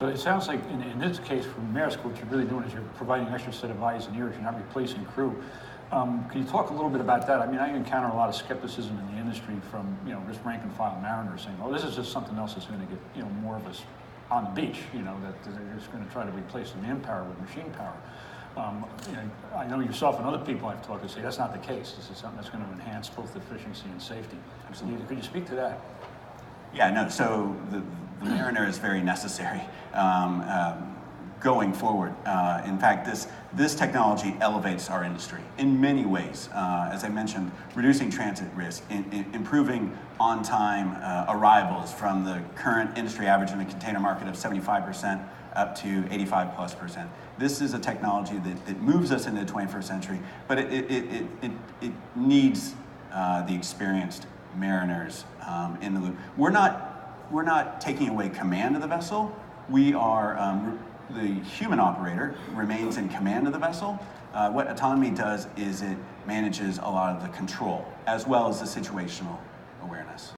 But it sounds like in this case for Maersk, what you're really doing is you're providing an extra set of eyes and ears. You're not replacing crew. Can you talk a little bit about that? I mean, I encounter a lot of skepticism in the industry from just rank and file mariners saying, "Oh, this is just something else that's going to get more of us on the beach." That they're just going to try to replace the manpower with machine power. I know yourself and other people I've talked to say that's not the case. This is something that's going to enhance both efficiency and safety. Absolutely. Could you speak to that? Yeah, no. So the mariner is very necessary going forward. In fact, this technology elevates our industry in many ways. As I mentioned, reducing transit risk, improving on-time arrivals from the current industry average in the container market of 75% up to 85+%. This is a technology that moves us into the 21st century, but it needs the experienced mariners in the loop. We're not taking away command of the vessel. We are the human operator remains in command of the vessel. What autonomy does is it manages a lot of the control as well as the situational awareness.